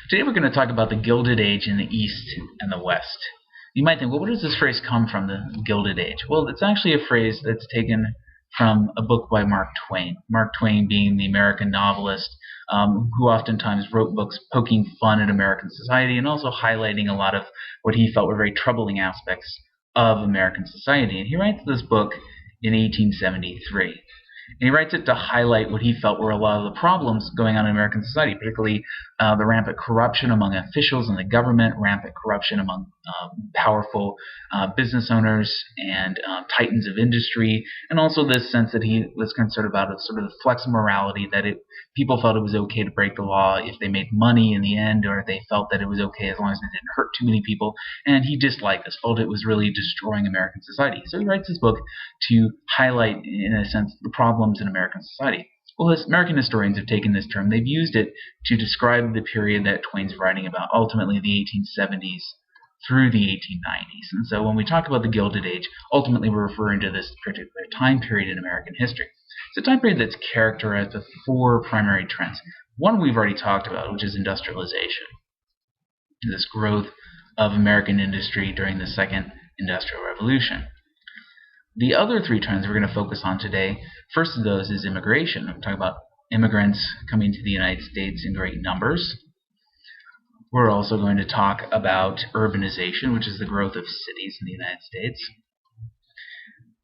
Today we're going to talk about the Gilded Age in the East and the West. You might think, well, where does this phrase come from, the Gilded Age? Well, it's actually a phrase that's taken from a book by Mark Twain. Mark Twain being the American novelist who oftentimes wrote books poking fun at American society and also highlighting a lot of what he felt were very troubling aspects of American society. And he writes this book in 1873. And he writes it to highlight what he felt were a lot of the problems going on in American society, particularly the rampant corruption among officials in the government, rampant corruption among powerful business owners and titans of industry, and also this sense that he was concerned about a sort of flex morality, that people felt it was okay to break the law if they made money in the end, or they felt that it was okay as long as it didn't hurt too many people. And he disliked this, felt it was really destroying American society. So he writes this book to highlight, in a sense, the problems in American society. Well, American historians have taken this term, they've used it to describe the period that Twain's writing about, ultimately the 1870s through the 1890s. And so when we talk about the Gilded Age, ultimately we're referring to this particular time period in American history. It's a time period that's characterized with four primary trends. One we've already talked about, which is industrialization. This growth of American industry during the Second Industrial Revolution. The other three trends we're going to focus on today, first of those is immigration. We're talking about immigrants coming to the United States in great numbers. We're also going to talk about urbanization, which is the growth of cities in the United States.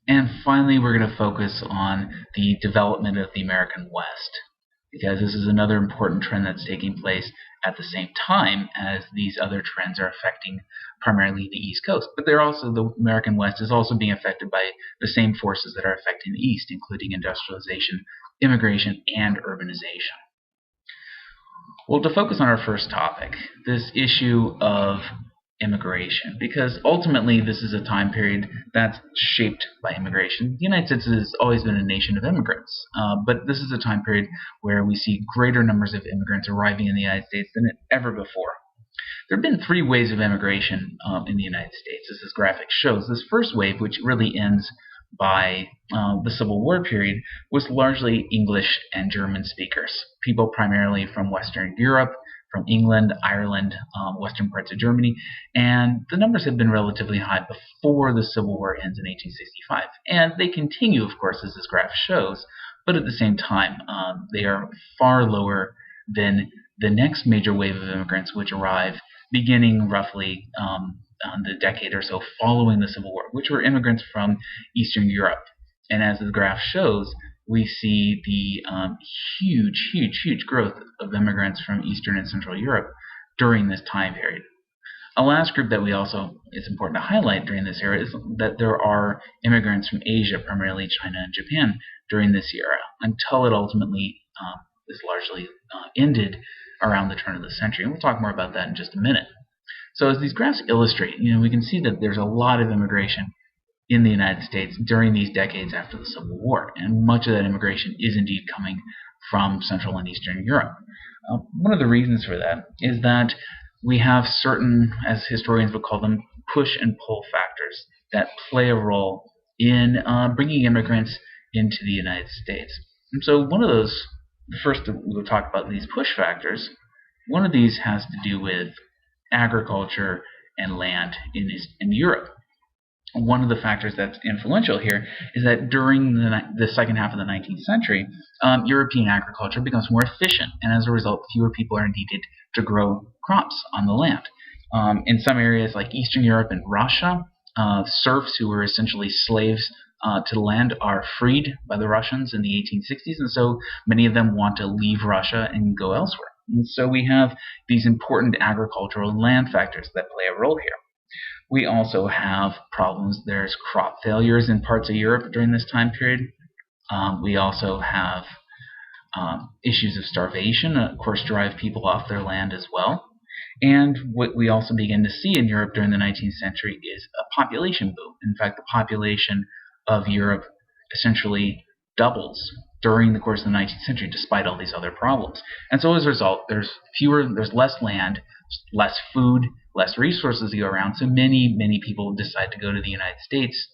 And finally, we're going to focus on the development of the American West, because this is another important trend that's taking place at the same time as these other trends are affecting primarily the East Coast. But the American West is also being affected by the same forces that are affecting the East, including industrialization, immigration, and urbanization. Well, to focus on our first topic, this issue of immigration, because ultimately this is a time period that's shaped by immigration. The United States has always been a nation of immigrants, but this is a time period where we see greater numbers of immigrants arriving in the United States than ever before. There have been three waves of immigration in the United States, as this graphic shows. This first wave, which really ends by the Civil War period, was largely English and German speakers, people primarily from Western Europe, from England, Ireland, western parts of Germany, and the numbers had been relatively high before the Civil War ends in 1865. And they continue, of course, as this graph shows, but at the same time, they are far lower than the next major wave of immigrants, which arrive beginning roughly the decade or so following the Civil War, which were immigrants from Eastern Europe. And as the graph shows, we see the huge growth of immigrants from Eastern and Central Europe during this time period. A last group that is important to highlight during this era is that there are immigrants from Asia, primarily China and Japan, during this era, until it ultimately is largely ended around the turn of the century. And we'll talk more about that in just a minute. So as these graphs illustrate, we can see that there's a lot of immigration in the United States during these decades after the Civil War, and much of that immigration is indeed coming from Central and Eastern Europe. One of the reasons for that is that we have certain, as historians would call them, push and pull factors that play a role in bringing immigrants into the United States. And so one of those, first we'll talk about these push factors. One of these has to do with agriculture and land in Europe. One of the factors that's influential here is that during the second half of the 19th century, European agriculture becomes more efficient, and as a result, fewer people are needed to grow crops on the land. In some areas like Eastern Europe and Russia, serfs who were essentially slaves to the land are freed by the Russians in the 1860s, and so many of them want to leave Russia and go elsewhere. And so we have these important agricultural and land factors that play a role here. We also have problems. There's crop failures in parts of Europe during this time period. We also have issues of starvation, of course, drive people off their land as well. And what we also begin to see in Europe during the 19th century is a population boom. In fact, the population of Europe essentially doubles during the course of the 19th century, despite all these other problems. And so as a result, there's less land, less food, less resources to go around, so many people decide to go to the United States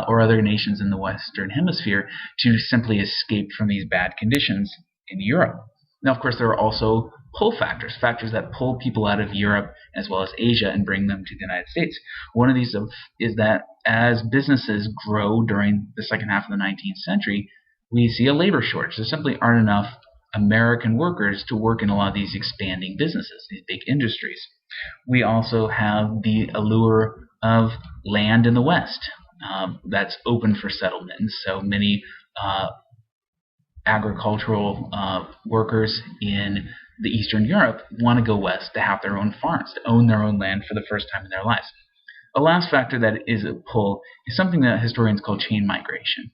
or other nations in the Western Hemisphere to simply escape from these bad conditions in Europe. Now, of course, there are also pull factors, factors that pull people out of Europe as well as Asia and bring them to the United States. One of these is that as businesses grow during the second half of the 19th century, we see a labor shortage. There simply aren't enough American workers to work in a lot of these expanding businesses, these big industries. We also have the allure of land in the West that's open for settlement. And so many agricultural workers in the Eastern Europe want to go west to have their own farms, to own their own land for the first time in their lives. A last factor that is a pull is something that historians call chain migration.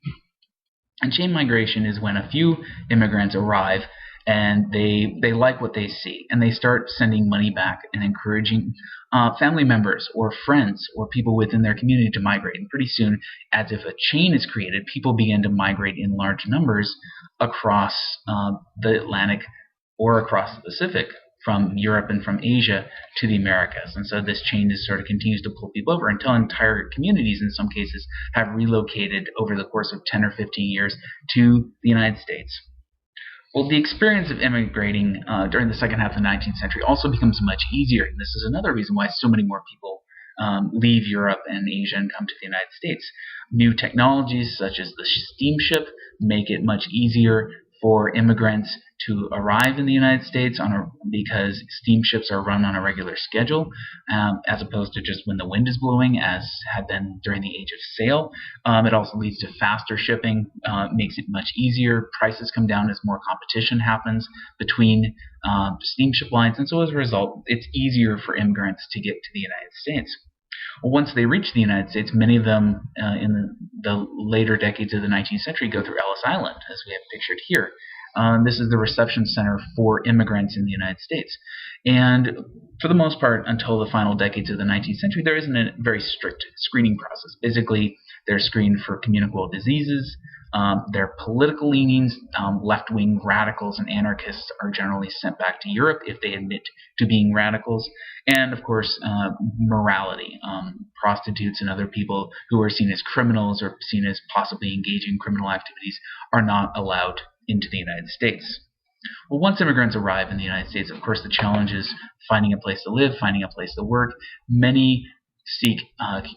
And chain migration is when a few immigrants arrive and they like what they see, and they start sending money back and encouraging family members or friends or people within their community to migrate. And pretty soon, as if a chain is created, people begin to migrate in large numbers across the Atlantic or across the Pacific, from Europe and from Asia to the Americas. And so this chain just sort of continues to pull people over until entire communities, in some cases, have relocated over the course of 10 or 15 years to the United States. Well, the experience of immigrating during the second half of the 19th century also becomes much easier. And this is another reason why so many more people leave Europe and Asia and come to the United States. New technologies such as the steamship make it much easier for immigrants to arrive in the United States because steamships are run on a regular schedule, as opposed to just when the wind is blowing, as had been during the age of sail. It also leads to faster shipping, makes it much easier. Prices come down as more competition happens between steamship lines, and so as a result, it's easier for immigrants to get to the United States. Well, once they reach the United States, many of them in the later decades of the 19th century go through Ellis Island, as we have pictured here. This is the reception center for immigrants in the United States. And for the most part, until the final decades of the 19th century, there isn't a very strict screening process. Basically, they're screened for communicable diseases. Their political leanings, left-wing radicals and anarchists are generally sent back to Europe if they admit to being radicals. And, of course, morality. Prostitutes and other people who are seen as criminals or seen as possibly engaging in criminal activities are not allowed into the United States. Well, once immigrants arrive in the United States, of course, the challenge is finding a place to live, finding a place to work. Many seek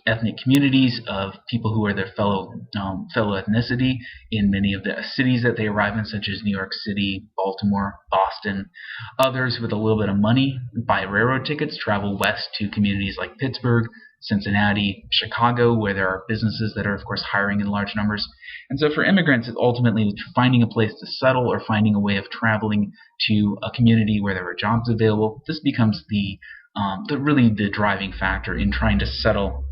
ethnic communities of people who are their fellow ethnicity in many of the cities that they arrive in, such as New York City, Baltimore, Boston. Others with a little bit of money buy railroad tickets, travel west to communities like Pittsburgh, Cincinnati, Chicago, where there are businesses that are, of course, hiring in large numbers. And so for immigrants, it's ultimately finding a place to settle or finding a way of traveling to a community where there are jobs available. This becomes really the driving factor in trying to settle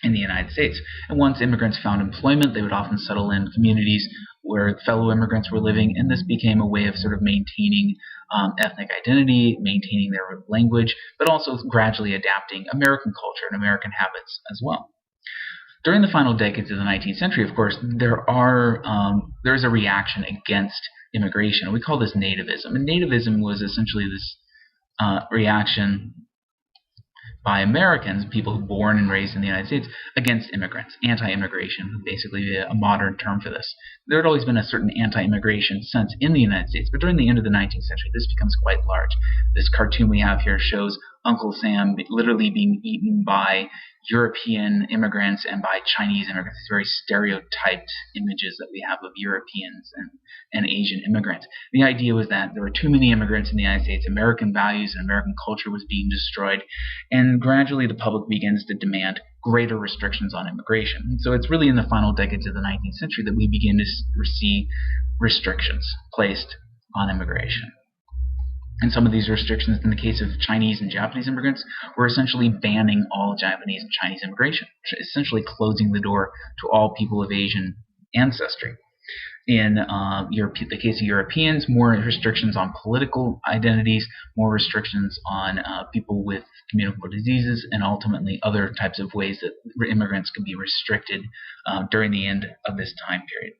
in the United States. And once immigrants found employment, they would often settle in communities where fellow immigrants were living, and this became a way of sort of maintaining ethnic identity, maintaining their language, but also gradually adapting American culture and American habits as well. During the final decades of the 19th century, of course, there's a reaction against immigration. We call this nativism. And nativism was essentially this reaction by Americans, people born and raised in the United States, against immigrants. Anti-immigration, basically a modern term for this. There had always been a certain anti-immigration sense in the United States, but during the end of the 19th century, this becomes quite large. This cartoon we have here shows Uncle Sam literally being eaten by European immigrants and by Chinese immigrants. These very stereotyped images that we have of Europeans and Asian immigrants. The idea was that there were too many immigrants in the United States. American values and American culture was being destroyed, and gradually the public begins to demand greater restrictions on immigration. And so it's really in the final decades of the 19th century that we begin to see restrictions placed on immigration. And some of these restrictions, in the case of Chinese and Japanese immigrants, were essentially banning all Japanese and Chinese immigration, essentially closing the door to all people of Asian ancestry. In the case of Europeans, more restrictions on political identities, more restrictions on people with communicable diseases, and ultimately other types of ways that immigrants could be restricted during the end of this time period.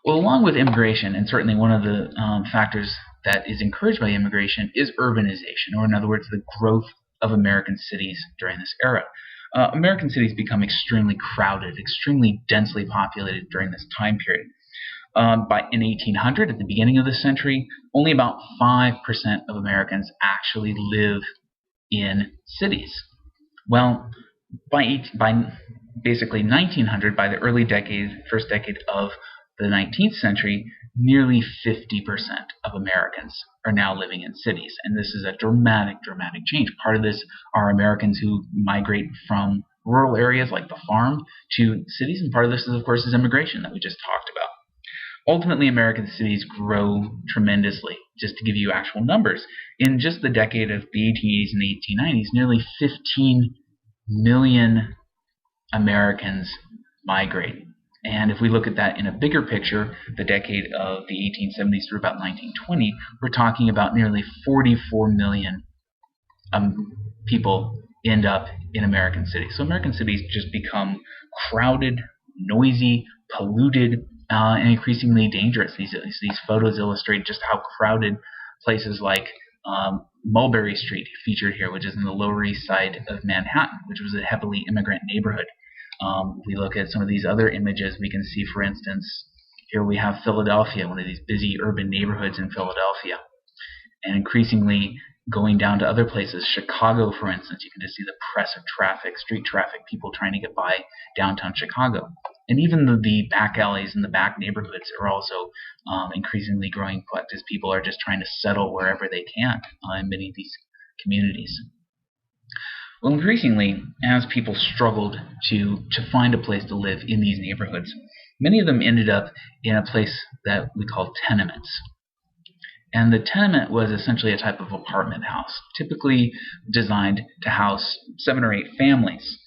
Well, along with immigration, and certainly one of the factors that is encouraged by immigration is urbanization, or in other words, the growth of American cities during this era. American cities become extremely crowded, extremely densely populated during this time period. In 1800, at the beginning of the century, only about 5% of Americans actually live in cities. Well, by basically 1900, by the first decade of the 19th century, nearly 50% of Americans are now living in cities. And this is a dramatic change. Part of this are Americans who migrate from rural areas like the farm to cities, and part of this, of course, is immigration that we just talked about. Ultimately, American cities grow tremendously. Just to give you actual numbers, in just the decade of the 1880s and 1890s, nearly 15 million Americans migrate. And if we look at that in a bigger picture, the decade of the 1870s through about 1920, we're talking about nearly 44 million people end up in American cities. So American cities just become crowded, noisy, polluted, and increasingly dangerous. These photos illustrate just how crowded places like Mulberry Street, featured here, which is in the Lower East Side of Manhattan, which was a heavily immigrant neighborhood. If we look at some of these other images, we can see, for instance, here we have Philadelphia, one of these busy urban neighborhoods in Philadelphia. And increasingly going down to other places, Chicago, for instance, you can just see the press of traffic, street traffic, people trying to get by downtown Chicago. And even the back alleys and the back neighborhoods are also increasingly growing as people are just trying to settle wherever they can in many of these communities. Well, increasingly, as people struggled to find a place to live in these neighborhoods, many of them ended up in a place that we call tenements. And the tenement was essentially a type of apartment house, typically designed to house 7 or 8 families.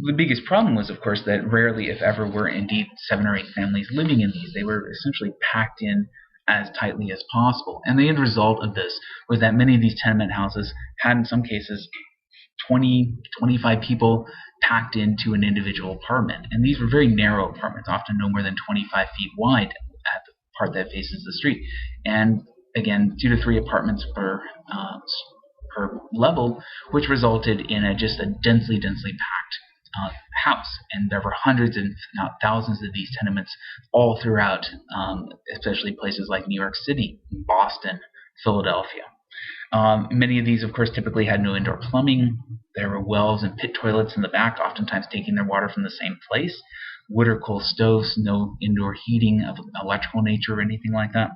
The biggest problem was, of course, that rarely, if ever, were indeed 7 or 8 families living in these. They were essentially packed in as tightly as possible. And the end result of this was that many of these tenement houses had, in some cases, 20, 25 people packed into an individual apartment. And these were very narrow apartments, often no more than 25 feet wide at the part that faces the street. And again, 2 to 3 apartments per level, which resulted in just a densely packed house. And there were hundreds and not thousands of these tenements all throughout, especially places like New York City, Boston, Philadelphia. Many of these, of course, typically had no indoor plumbing. There were wells and pit toilets in the back, oftentimes taking their water from the same place. Wood or coal stoves, no indoor heating of electrical nature or anything like that.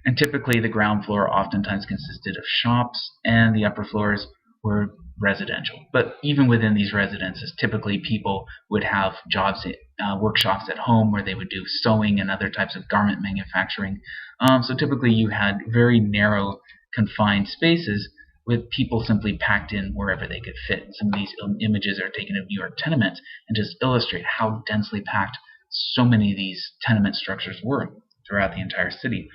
And typically the ground floor oftentimes consisted of shops, and the upper floors were residential. But even within these residences, typically people would have jobs, workshops at home where they would do sewing and other types of garment manufacturing. So typically you had very narrow, confined spaces with people simply packed in wherever they could fit. Some of these images are taken of New York tenements and just illustrate how densely packed so many of these tenement structures were throughout the entire city.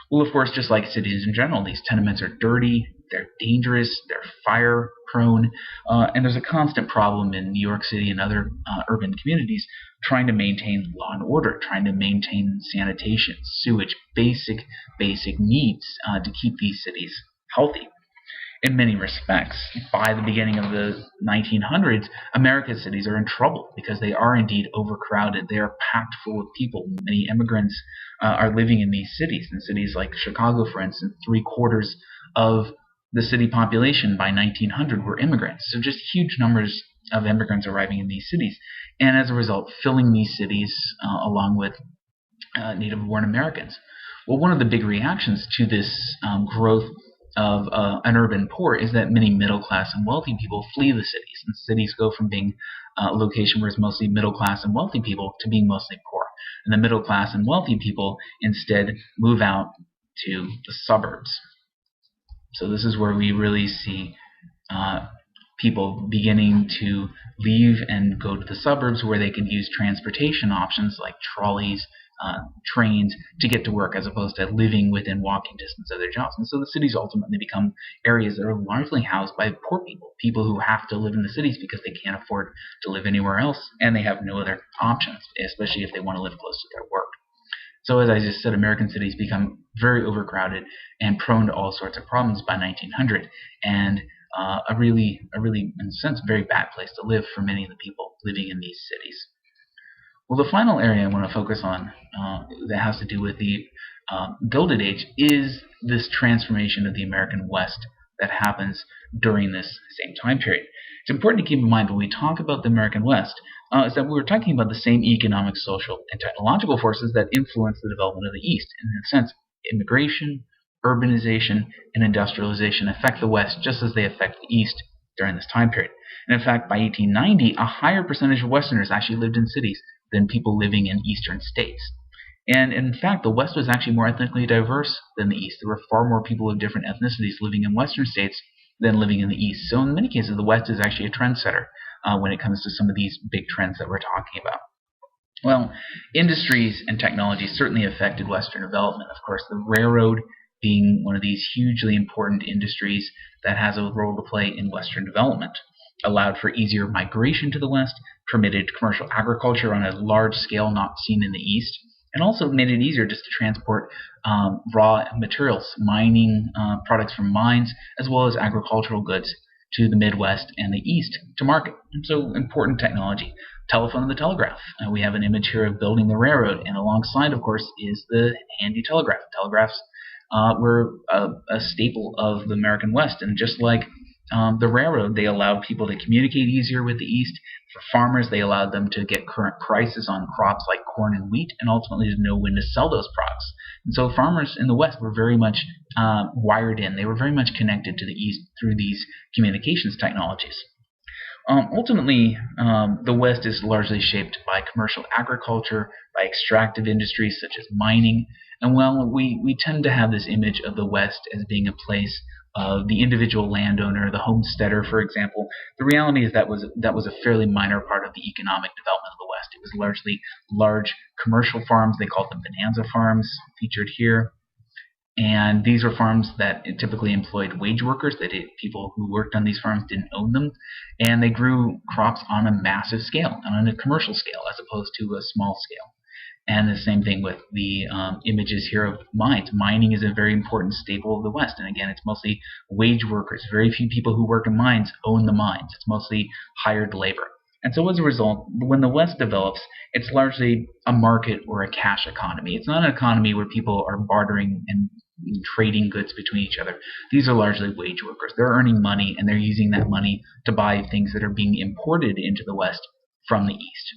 Well, of course, just like cities in general, these tenements are dirty, they're dangerous, they're fire prone, and there's a constant problem in New York City and other urban communities trying to maintain law and order, trying to maintain sanitation, sewage, basic needs to keep these cities healthy. In many respects, by the beginning of the 1900s, America's cities are in trouble because they are indeed overcrowded. They are packed full of people. Many immigrants are living in these cities. In cities like Chicago, for instance, 3/4 of the city population by 1900 were immigrants. So just huge numbers of immigrants arriving in these cities. And as a result, filling these cities along with native-born Americans. Well, one of the big reactions to this growth of an urban poor is that many middle-class and wealthy people flee the cities, and cities go from being a location where it's mostly middle-class and wealthy people to being mostly poor. And the middle-class and wealthy people instead move out to the suburbs. So this is where we really see people beginning to leave and go to the suburbs where they can use transportation options like trolleys, trains to get to work, as opposed to living within walking distance of their jobs. And so the cities ultimately become areas that are largely housed by poor people, people who have to live in the cities because they can't afford to live anywhere else, and they have no other options, especially if they want to live close to their work. So as I just said, American cities become very overcrowded and prone to all sorts of problems by 1900, and a really, in a sense, very bad place to live for many of the people living in these cities. Well, the final area I want to focus on that has to do with the Gilded Age is this transformation of the American West that happens during this same time period. It's important to keep in mind when we talk about the American West is that we're talking about the same economic, social, and technological forces that influence the development of the East. And in a sense, immigration, urbanization, and industrialization affect the West just as they affect the East during this time period. And in fact, by 1890, a higher percentage of Westerners actually lived in cities than people living in eastern states. And in fact, the West was actually more ethnically diverse than the East. There were far more people of different ethnicities living in Western states than living in the East. So in many cases, the West is actually a trendsetter when it comes to some of these big trends that we're talking about. Well, industries and technology certainly affected Western development. Of course, the railroad being one of these hugely important industries that has a role to play in Western development, allowed for easier migration to the West, permitted commercial agriculture on a large scale not seen in the East, and also made it easier just to transport raw materials, mining products from mines, as well as agricultural goods to the Midwest and the East to market. And so important technology. Telephone and the telegraph. We have an image here of building the railroad, and alongside, of course, is the handy telegraph. Telegraphs were a staple of the American West, and just like the railroad, they allowed people to communicate easier with the East. For farmers, they allowed them to get current prices on crops like corn and wheat, and ultimately to know when to sell those products. And so farmers in the West were very much wired in. They were very much connected to the East through these communications technologies. Ultimately, the West is largely shaped by commercial agriculture, by extractive industries such as mining, and well, we tend to have this image of the West as being a place of the individual landowner, the homesteader, for example. The reality is that was a fairly minor part of the economic development of the West. It was largely large commercial farms. They called them bonanza farms, featured here. And these were farms that typically employed wage workers. People who worked on these farms didn't own them. And they grew crops on a massive scale, and on a commercial scale, as opposed to a small scale. And the same thing with the images here of mines. Mining is a very important staple of the West. And again, it's mostly wage workers. Very few people who work in mines own the mines. It's mostly hired labor. And so as a result, when the West develops, it's largely a market or a cash economy. It's not an economy where people are bartering and trading goods between each other. These are largely wage workers. They're earning money, and they're using that money to buy things that are being imported into the West from the East.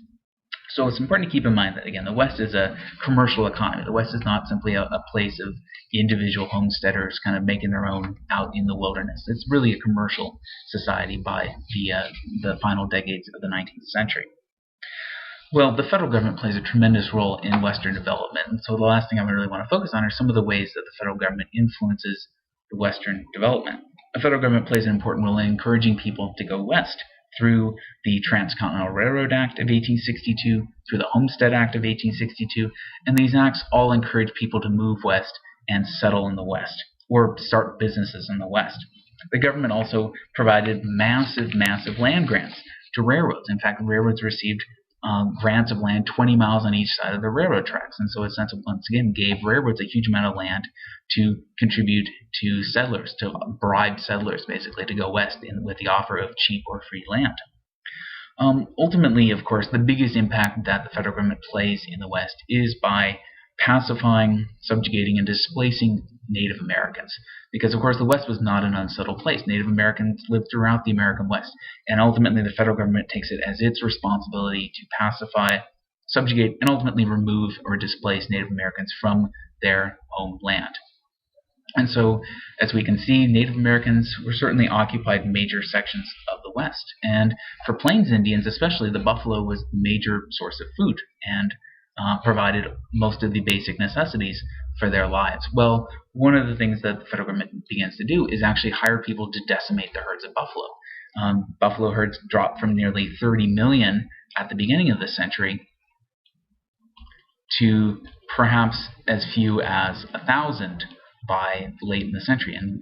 So it's important to keep in mind that, again, the West is a commercial economy. The West is not simply a place of individual homesteaders kind of making their own out in the wilderness. It's really a commercial society by the final decades of the 19th century. Well, the federal government plays a tremendous role in Western development. And so the last thing I really want to focus on are some of the ways that the federal government influences the Western development. The federal government plays an important role in encouraging people to go west through the Transcontinental Railroad Act of 1862, through the Homestead Act of 1862, and these acts all encourage people to move west and settle in the West, or start businesses in the West. The government also provided massive land grants to railroads. In fact, railroads received grants of land 20 miles on each side of the railroad tracks, and so it once again gave railroads a huge amount of land to contribute to settlers, to bribe settlers basically to go west with the offer of cheap or free land. Ultimately, of course, the biggest impact that the federal government plays in the West is by pacifying, subjugating, and displacing Native Americans. Because, of course, the West was not an unsettled place. Native Americans lived throughout the American West. And ultimately, the federal government takes it as its responsibility to pacify, subjugate, and ultimately remove or displace Native Americans from their homeland. And so, as we can see, Native Americans were certainly occupied major sections of the West. And for Plains Indians especially, the buffalo was the major source of food and provided most of the basic necessities for their lives. Well, one of the things that the federal government begins to do is actually hire people to decimate the herds of buffalo. Buffalo herds dropped from nearly 30 million at the beginning of the century to perhaps as few as 1,000 by late in the century. And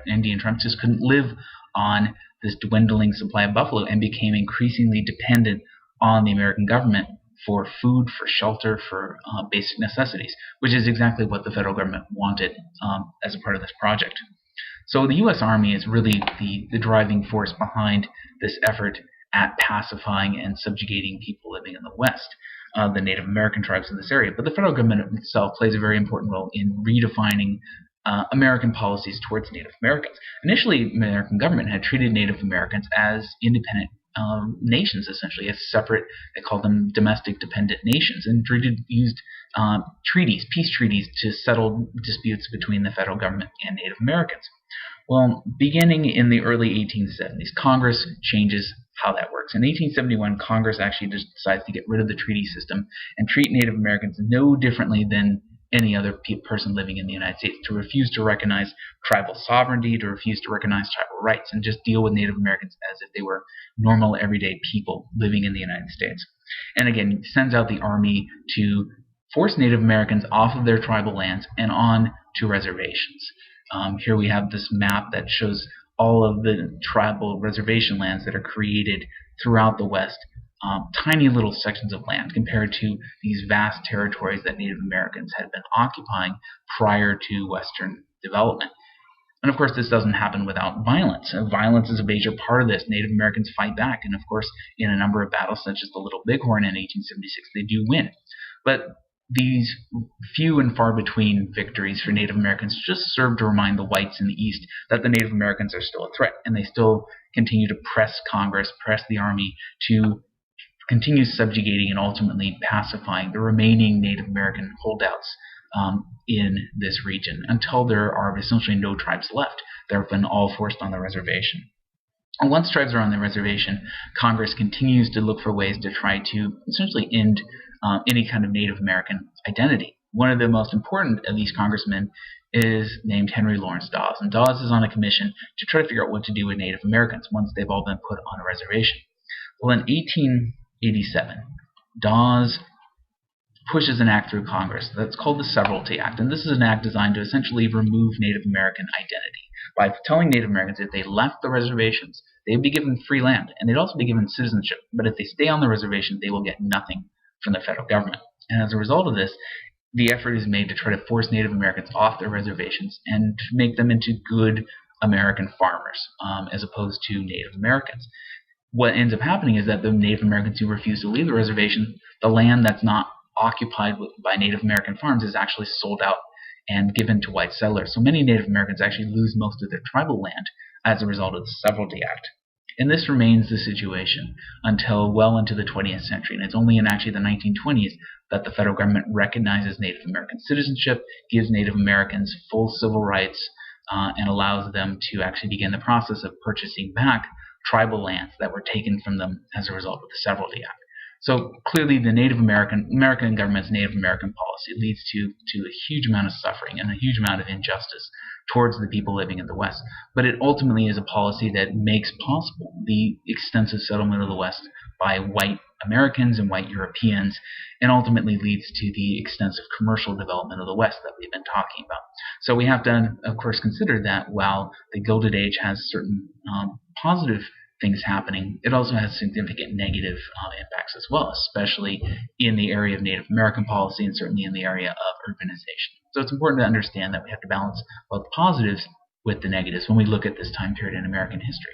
Indian tribes just couldn't live on this dwindling supply of buffalo and became increasingly dependent on the American government for food, for shelter, for basic necessities, which is exactly what the federal government wanted as a part of this project. So the U.S. Army is really the driving force behind this effort at pacifying and subjugating people living in the West. the Native American tribes in this area. But the federal government itself plays a very important role in redefining American policies towards Native Americans. Initially, the American government had treated Native Americans as independent nations, essentially, as separate. They called them domestic dependent nations, and used treaties, peace treaties, to settle disputes between the federal government and Native Americans. Well, beginning in the early 1870s, Congress changes how that works. In 1871, Congress actually decides to get rid of the treaty system and treat Native Americans no differently than any other person living in the United States, to refuse to recognize tribal sovereignty, to refuse to recognize tribal rights, and just deal with Native Americans as if they were normal, everyday people living in the United States. And again, sends out the Army to force Native Americans off of their tribal lands and on to reservations. Here we have this map that shows all of the tribal reservation lands that are created throughout the West. Tiny little sections of land compared to these vast territories that Native Americans had been occupying prior to Western development. And of course, this doesn't happen without violence. Violence is a major part of this. Native Americans fight back, and of course, in a number of battles, such as the Little Bighorn in 1876, they do win. But these few and far between victories for Native Americans just serve to remind the whites in the East that the Native Americans are still a threat, and they still continue to press Congress, press the Army to continue subjugating and ultimately pacifying the remaining Native American holdouts in this region until there are essentially no tribes left. They've been all forced on the reservation. And once tribes are on the reservation, Congress continues to look for ways to try to essentially end any kind of Native American identity. One of the most important of these congressmen is named Henry Lawrence Dawes, and Dawes is on a commission to try to figure out what to do with Native Americans once they've all been put on a reservation. Well, in 1887, Dawes pushes an act through Congress that's called the Severalty Act, and this is an act designed to essentially remove Native American identity by telling Native Americans if they left the reservations, they'd be given free land, and they'd also be given citizenship, but if they stay on the reservation, they will get nothing from the federal government. And as a result of this, the effort is made to try to force Native Americans off their reservations and to make them into good American farmers, as opposed to Native Americans. What ends up happening is that the Native Americans who refuse to leave the reservation, the land that's not occupied by Native American farms is actually sold out and given to white settlers. So many Native Americans actually lose most of their tribal land as a result of the Severalty Act. And this remains the situation until well into the 20th century. And it's only in actually the 1920s that the federal government recognizes Native American citizenship, gives Native Americans full civil rights, and allows them to actually begin the process of purchasing back tribal lands that were taken from them as a result of the Severalty Act. So clearly the American government's Native American policy leads to a huge amount of suffering and a huge amount of injustice towards the people living in the West. But it ultimately is a policy that makes possible the extensive settlement of the West by white Americans and white Europeans, and ultimately leads to the extensive commercial development of the West that we've been talking about. So we have to, of course, consider that while the Gilded Age has certain positive things happening, it also has significant negative impacts as well, especially in the area of Native American policy and certainly in the area of urbanization. So it's important to understand that we have to balance both the positives with the negatives when we look at this time period in American history.